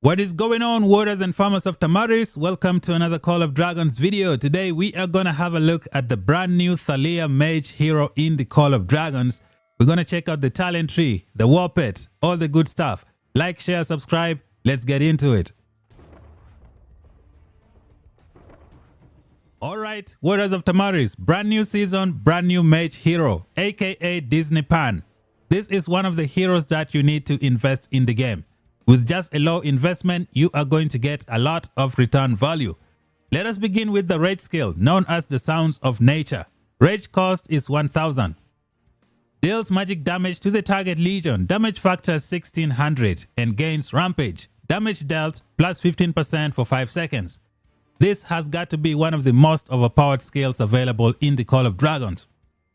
What is going on, warriors and farmers of Tamaris? Welcome to another Call of Dragons video. Today we are going to have a look at the brand new Thaleia mage hero in the Call of Dragons. We're going to check out the talent tree, the warpets, all the good stuff. Like, share, subscribe. Let's get into it. Alright, warriors of Tamaris, brand new season, brand new mage hero, aka Disney Pan. This is one of the heroes that you need to invest in the game. With just a low investment, you are going to get a lot of return value. Let us begin with the rage skill, known as the Sounds of Nature. Rage cost is 1000. Deals magic damage to the target legion, damage factor 1600, and gains rampage. Damage dealt plus 15% for 5 seconds. This has got to be one of the most overpowered skills available in the Call of Dragons.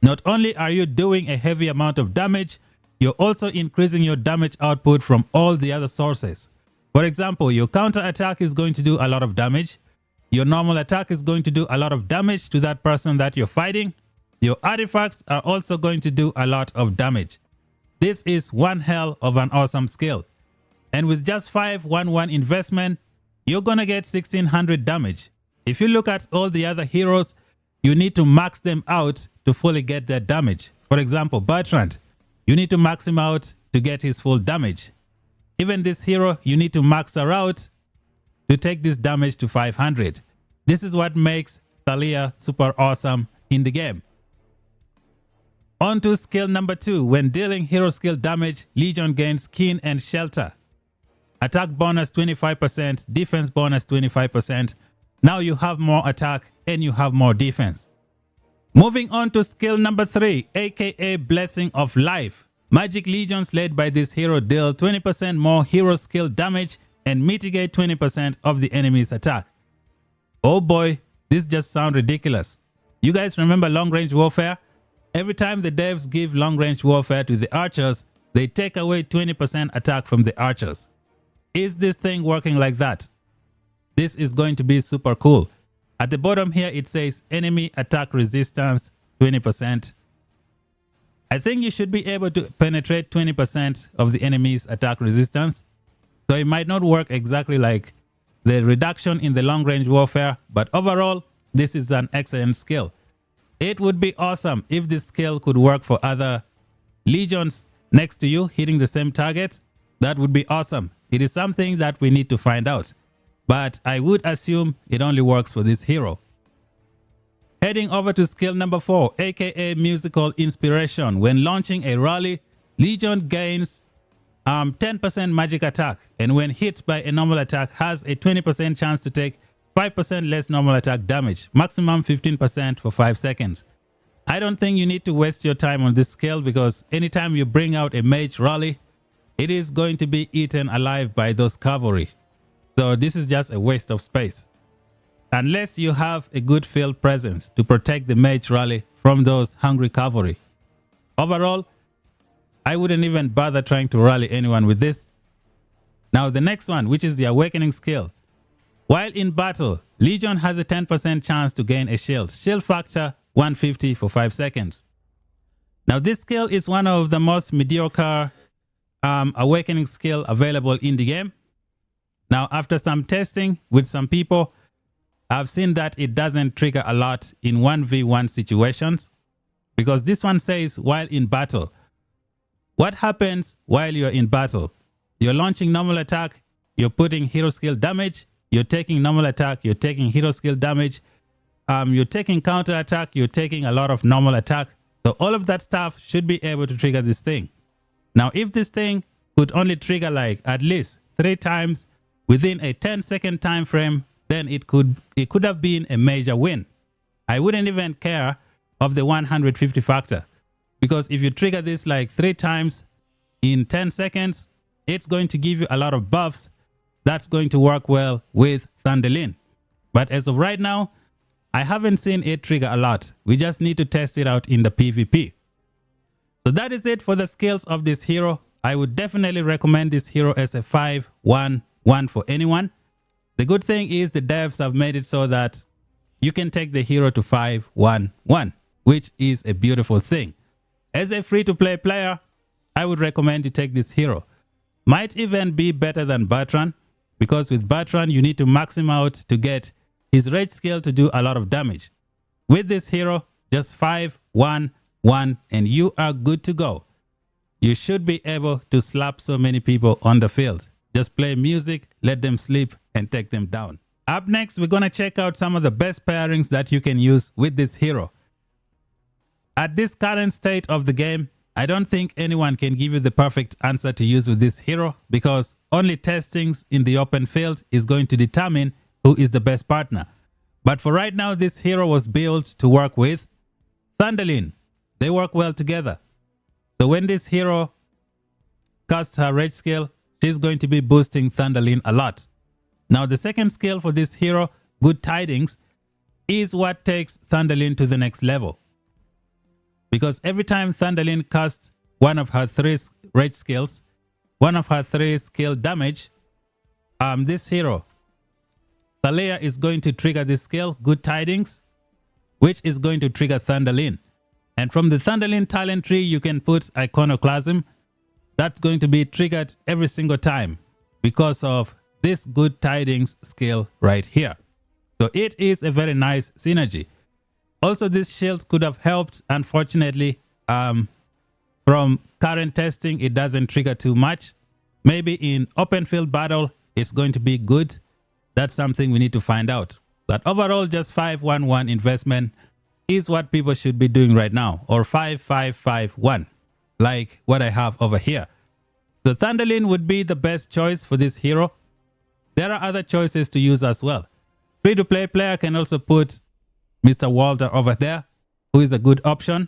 Not only are you doing a heavy amount of damage, you're also increasing your damage output from all the other sources. For example, your counter attack is going to do a lot of damage. Your normal attack is going to do a lot of damage to that person that you're fighting. Your artifacts are also going to do a lot of damage. This is one hell of an awesome skill. And with just 511 investment, you're gonna get 1600 damage. If you look at all the other heroes, you need to max them out to fully get their damage. For example, Bertrand, you need to max him out to get his full damage. Even this hero, you need to max her out to take this damage to 500. This is what makes Thaleia super awesome in the game. On to skill number 2. When dealing hero skill damage, Legion gains Keen and Shelter. Attack bonus 25%, defense bonus 25%. Now you have more attack and you have more defense. Moving on to skill number 3, aka Blessing of Life. Magic Legions led by this hero deal 20% more hero skill damage and mitigate 20% of the enemy's attack. Oh boy, this just sounds ridiculous. You guys remember long range warfare? Every time the devs give long range warfare to the archers, they take away 20% attack from the archers. Is this thing working like that? This is going to be super cool. At the bottom here, it says enemy attack resistance 20%. I think you should be able to penetrate 20% of the enemy's attack resistance. So it might not work exactly like the reduction in the long range warfare, but overall, this is an excellent skill. It would be awesome if this skill could work for other legions next to you hitting the same target. That would be awesome. It is something that we need to find out. But I would assume it only works for this hero. Heading over to skill number 4, aka Musical Inspiration. When launching a rally, Legion gains 10% magic attack, and when hit by a normal attack has a 20% chance to take 5% less normal attack damage, maximum 15% for 5 seconds. I don't think you need to waste your time on this skill because anytime you bring out a mage rally, it is going to be eaten alive by those cavalry. So this is just a waste of space. Unless you have a good field presence to protect the mage rally from those hungry cavalry. Overall, I wouldn't even bother trying to rally anyone with this. Now the next one, which is the Awakening skill. While in battle, Legion has a 10% chance to gain a shield. Shield factor 150 for 5 seconds. Now this skill is one of the most mediocre Awakening skill available in the game. Now, after some testing with some people, I've seen that it doesn't trigger a lot in 1v1 situations because this one says while in battle. What happens while you're in battle? You're launching normal attack, you're putting hero skill damage, you're taking normal attack, you're taking hero skill damage, you're taking counter attack, you're taking a lot of normal attack. So all of that stuff should be able to trigger this thing. Now, if this thing could only trigger like at least 3 times within a 10-second time frame, then it could have been a major win. I wouldn't even care of the 150 factor because if you trigger this like 3 times in 10 seconds, it's going to give you a lot of buffs. That's going to work well with Thunderlin. But as of right now, I haven't seen it trigger a lot. We just need to test it out in the PvP. So that is it for the skills of this hero. I would definitely recommend this hero as a 5-1-1 for anyone. The good thing is the devs have made it so that you can take the hero to 5-1-1, which is a beautiful thing. As a free-to-play player, I would recommend you take this hero. Might even be better than Bertrand because with Bertrand, you need to max him out to get his rage skill to do a lot of damage. With this hero, just 5, 1, 1, and you are good to go. You should be able to slap so many people on the field. Just play music, let them sleep, and take them down. Up next, we're going to check out some of the best pairings that you can use with this hero. At this current state of the game, I don't think anyone can give you the perfect answer to use with this hero, because only testings in the open field is going to determine who is the best partner. But for right now, this hero was built to work with Thunderlin. They work well together. So when this hero casts her rage skill, she's going to be boosting Thunderlin a lot. Now the second skill for this hero, Good Tidings, is what takes Thunderlin to the next level. Because every time Thunderlin casts one of her 3 rage skills, one of her 3 skill damage, this hero, Thaleia, is going to trigger this skill, Good Tidings, which is going to trigger Thunderlin. And from the Thunderlin talent tree, you can put Iconoclasm. That's going to be triggered every single time because of this Good Tidings skill right here. So it is a very nice synergy. Also, this shield could have helped. Unfortunately, from current testing, it doesn't trigger too much. Maybe in open field battle, it's going to be good. That's something we need to find out. But overall, just 5, 1, 1 investment is what people should be doing right now. Or 5, 5, 5, 1, like what I have over here. So Thunderlin would be the best choice for this hero. There are other choices to use as well. Free-to-play player can also put Mr. Walter over there, who is a good option.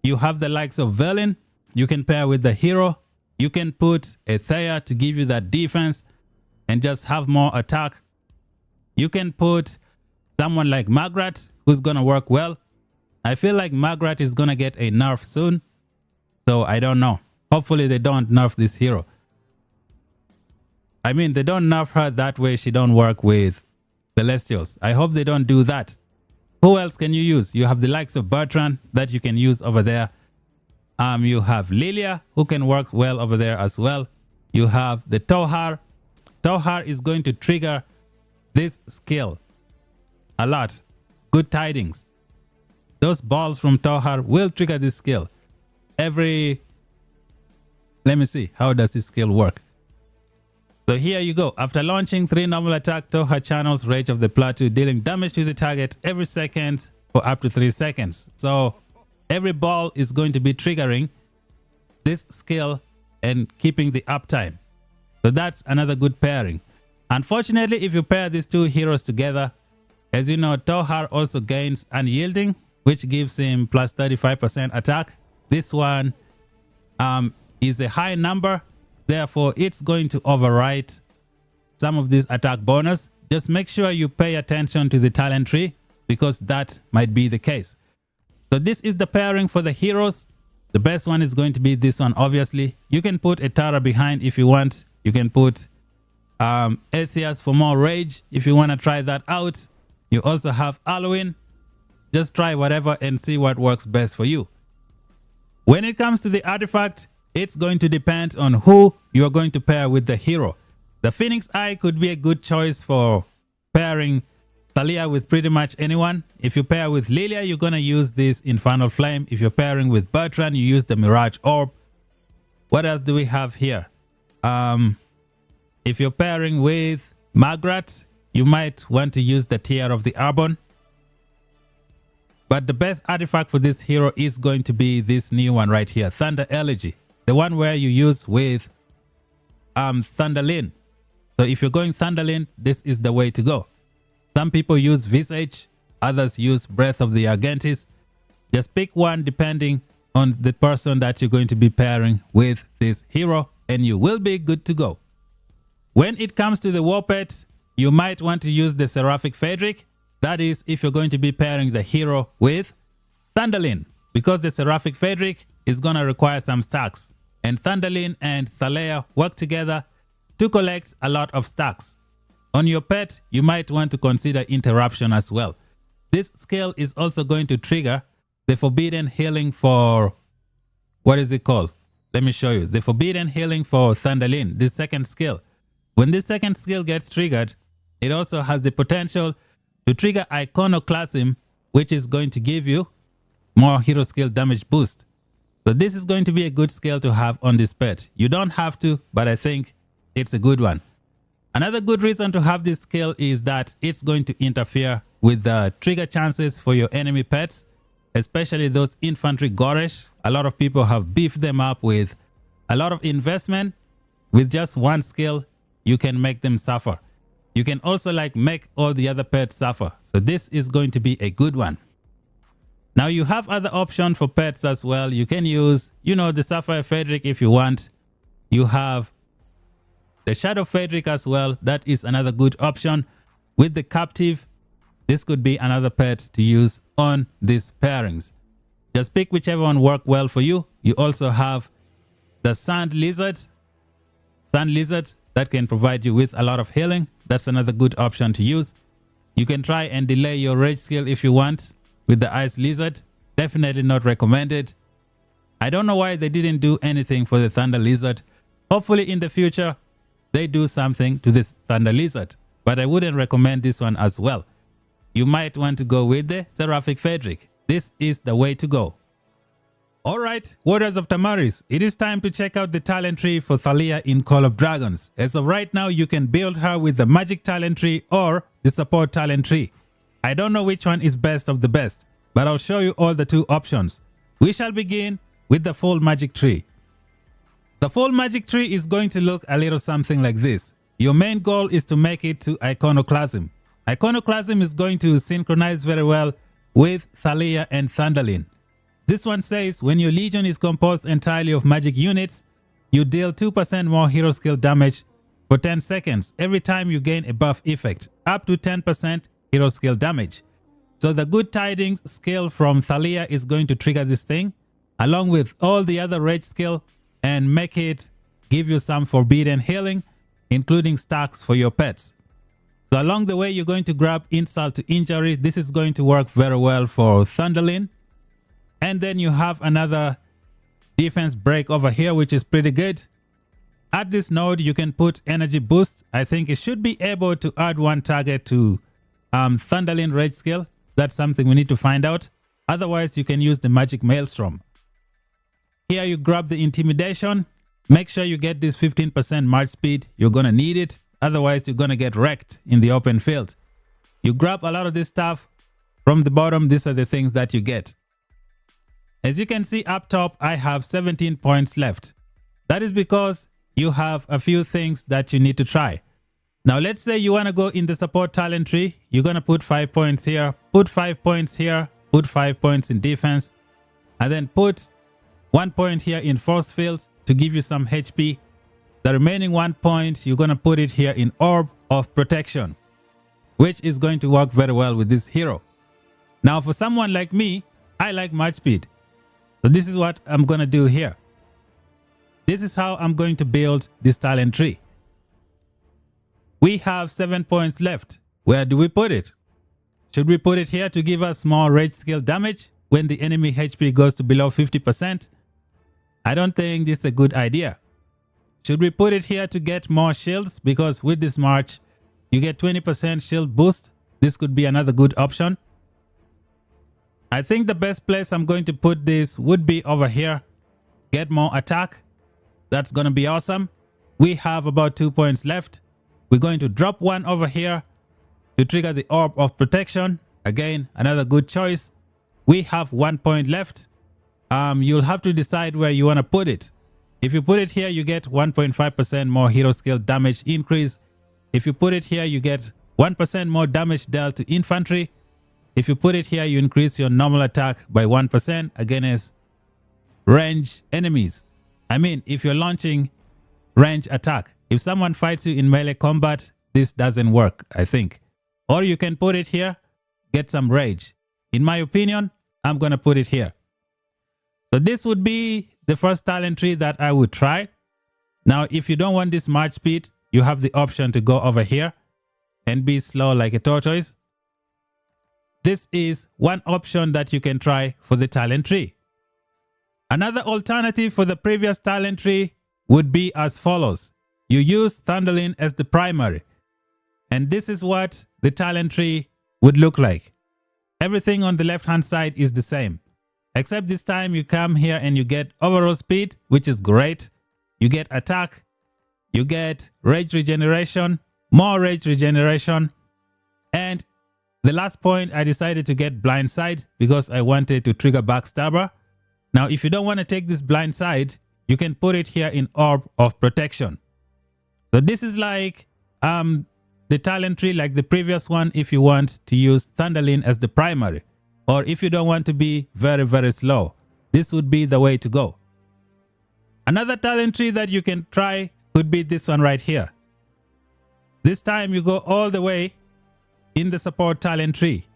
You have the likes of Verlin. You can pair with the hero. You can put a Thaleia to give you that defense and just have more attack. You can put someone like Magrat, who's going to work well. I feel like Magrat is going to get a nerf soon. So I don't know. Hopefully they don't nerf this hero. I mean, they don't nerf her that way. She don't work with Celestials. I hope they don't do that. Who else can you use? You have the likes of Bertrand that you can use over there. You have Lilia, who can work well over there as well. You have the Tohar. Tohar is going to trigger this skill a lot. Good Tidings. Those balls from Tohar will trigger this skill. Let me see. How does this skill work? So here you go. After launching 3 normal attack, Tohar channels Rage of the Plateau, dealing damage to the target every second for up to 3 seconds. So every ball is going to be triggering this skill and keeping the uptime. So that's another good pairing. Unfortunately, if you pair these 2 heroes together, as you know, Tohar also gains unyielding, which gives him plus 35% attack. This one is a high number. Therefore, it's going to overwrite some of this attack bonus. Just make sure you pay attention to the talent tree, because that might be the case. So this is the pairing for the heroes. The best one is going to be this one, obviously. You can put a Tara behind if you want. You can put Aethias for more rage if you want to try that out. You also have Alwyn. Just try whatever and see what works best for you. When it comes to the artifact, it's going to depend on who you are going to pair with the hero. The Phoenix Eye could be a good choice for pairing Thaleia with pretty much anyone. If you pair with Lilia, you're going to use this Infernal Flame. If you're pairing with Bertrand, you use the Mirage Orb. What else do we have here? If you're pairing with Magrat, you might want to use the Tear of the Arbon. But the best artifact for this hero is going to be this new one right here, Thunder Elegy. The one where you use with Thunderlin. So if you're going Thunderlin, this is the way to go. Some people use Visage, others use Breath of the Argentis. Just pick one depending on the person that you're going to be pairing with this hero, and you will be good to go. When it comes to the warpet, you might want to use the Seraphic Phaedric. That is if you're going to be pairing the hero with Thunderlin, because the Seraphic Phaedric is going to require some stacks. And Thunderlin and Thaleia work together to collect a lot of stacks. On your pet, you might want to consider Interruption as well. This skill is also going to trigger the Forbidden Healing for... what is it called? Let me show you. The Forbidden Healing for Thunderlin, this second skill. When this second skill gets triggered, it also has the potential to trigger iconoclasm, which is going to give you more hero skill damage boost. So this is going to be a good skill to have on this pet. You don't have to, but I think it's a good one. Another good reason to have this skill is that it's going to interfere with the trigger chances for your enemy pets, especially those infantry Goresh. A lot of people have beefed them up with a lot of investment. With just one skill, you can make them suffer. You can also like make all the other pets suffer. So this is going to be a good one. Now you have other options for pets as well. You can use, the Sapphire Frederick if you want. You have the Shadow Frederick as well. That is another good option. With the Captive, this could be another pet to use on these pairings. Just pick whichever one work well for you. You also have the Sand Lizard. Sand Lizard that can provide you with a lot of healing. That's another good option to use. You can try and delay your rage skill if you want with the Ice Lizard. Definitely not recommended. I don't know why they didn't do anything for the Thunder Lizard. Hopefully in the future, they do something to this Thunder Lizard. But I wouldn't recommend this one as well. You might want to go with the Seraphic Frederick. This is the way to go. Alright, Warriors of Tamaris, it is time to check out the talent tree for Thaleia in Call of Dragons. As of right now, you can build her with the Magic talent tree or the Support talent tree. I don't know which one is best of the best, but I'll show you all the two options. We shall begin with the full Magic tree. The full Magic tree is going to look a little something like this. Your main goal is to make it to Iconoclasm. Iconoclasm is going to synchronize very well with Thaleia and Thunderlin. This one says when your legion is composed entirely of magic units, you deal 2% more hero skill damage for 10 seconds every time you gain a buff effect, up to 10% hero skill damage. So the Good Tidings skill from Thaleia is going to trigger this thing, along with all the other rage skill, and make it give you some forbidden healing, including stacks for your pets. So along the way, you're going to grab Insult to Injury. This is going to work very well for Thunderlin. And then you have another defense break over here, which is pretty good. At this node, you can put Energy Boost. I think it should be able to add one target to Thunderlin rage skill. That's something we need to find out. Otherwise, you can use the Magic Maelstrom. Here you grab the Intimidation. Make sure you get this 15% march speed. You're going to need it. Otherwise, you're going to get wrecked in the open field. You grab a lot of this stuff from the bottom. These are the things that you get. As you can see up top, I have 17 points left. That is because you have a few things that you need to try. Now, let's say you want to go in the support talent tree. You're going to put 5 points here, put 5 points here, put 5 points in defense, and then put 1 point here in force field to give you some HP. The remaining 1 point, you're going to put it here in Orb of Protection, which is going to work very well with this hero. Now, for someone like me, I like march speed. So this is what I'm going to do here. This is how I'm going to build this talent tree. We have 7 points left. Where do we put it? Should we put it here to give us more rage skill damage when the enemy HP goes to below 50%? I don't think this is a good idea. Should we put it here to get more shields? Because with this march, you get 20% shield boost. This could be another good option. I think the best place I'm going to put this would be over here. Get more attack. That's going to be awesome. We have about 2 points left. We're going to drop one over here to trigger the Orb of Protection. Again, another good choice. We have 1 point left. You'll have to decide where you want to put it. If you put it here, you get 1.5% more hero skill damage increase. If you put it here, you get 1% more damage dealt to infantry. If you put it here, you increase your normal attack by 1% against range enemies. I mean, if you're launching range attack, if someone fights you in melee combat, this doesn't work, I think. Or you can put it here, get some rage. In my opinion, I'm going to put it here. So this would be the first talent tree that I would try. Now, if you don't want this march speed, you have the option to go over here and be slow like a tortoise. This is one option that you can try for the talent tree. Another alternative for the previous talent tree would be as follows. you use Thunderlin as the primary. And this is what the talent tree would look like. Everything on the left hand side is the same. Except this time you come here and you get overall speed, which is great. You get attack. You get rage regeneration, more rage regeneration. And the last point, I decided to get blind side because I wanted to trigger backstabber. Now, if you don't want to take this blind side, you can put it here in orb of protection. So this is like the talent tree like the previous one if you want to use Thunderlin as the primary. Or if you don't want to be very, very slow, this would be the way to go. Another talent tree that you can try could be this one right here. This time you go all the way in the support talent tree.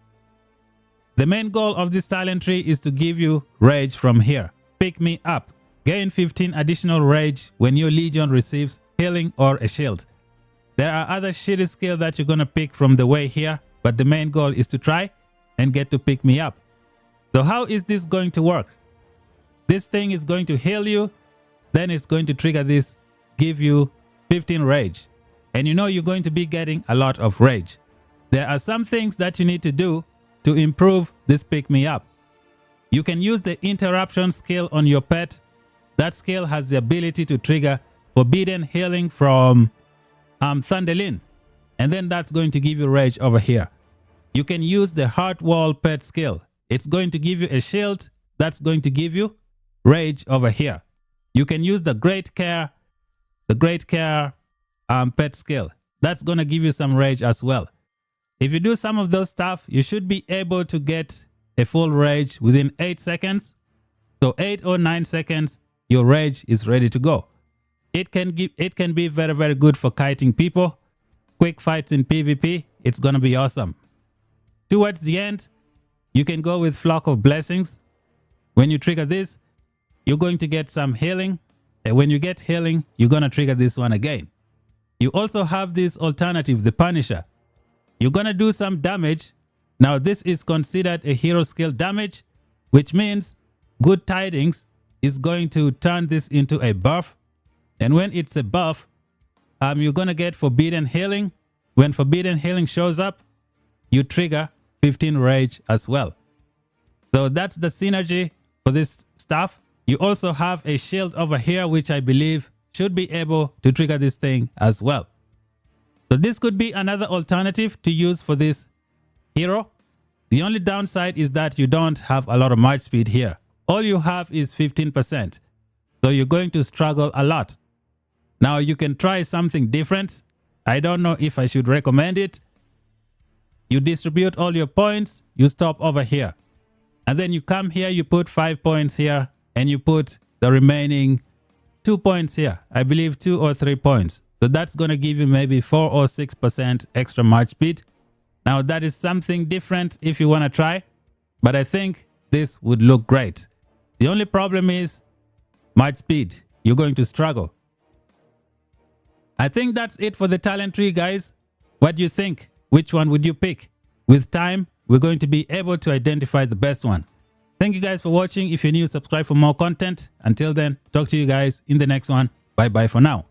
The main goal of this talent tree is to give you rage from here. Pick me up. Gain 15 additional rage when your legion receives healing or a shield. There are other shitty skills that you're going to pick from the way here, but the main goal is to try and get to pick me up. So how is this going to work? This thing is going to heal you, then it's going to trigger this, give you 15 rage. And you know you're going to be getting a lot of rage. There are some things that you need to do to improve this pick me up. You can use the interruption skill on your pet. That skill has the ability to trigger forbidden healing from Thunderlin. And then that's going to give you rage over here. You can use the heart wall pet skill. It's going to give you a shield. That's going to give you rage over here. You can use the great care pet skill. That's going to give you some rage as well. If you do some of those stuff, you should be able to get a full rage within 8 seconds. So 8 or 9 seconds, your rage is ready to go. It can be very, very good for kiting people. Quick fights in PvP, it's going to be awesome. Towards the end, you can go with Flock of Blessings. When you trigger this, you're going to get some healing. And when you get healing, you're going to trigger this one again. You also have this alternative, the Punisher. You're going to do some damage. Now, this is considered a hero skill damage, which means Good Tidings is going to turn this into a buff. And when it's a buff, you're going to get Forbidden Healing. When Forbidden Healing shows up, you trigger 15 rage as well. So that's the synergy for this stuff. You also have a shield over here, which I believe should be able to trigger this thing as well. So this could be another alternative to use for this hero. The only downside is that you don't have a lot of march speed here. All you have is 15%. So you're going to struggle a lot. Now you can try something different. I don't know if I should recommend it. You distribute all your points, you stop over here. And then you come here, you put 5 points here, and you put the remaining 2 points here. I believe 2 or 3 points. So that's going to give you maybe 4 or 6% extra march speed. Now that is something different if you want to try, but I think this would look great. The only problem is march speed. You're going to struggle. I think that's it for the talent tree, guys. What do you think? Which one would you pick? With time, we're going to be able to identify the best one. Thank you guys for watching. If you're new, subscribe for more content. Until then, talk to you guys in the next one. Bye bye for now.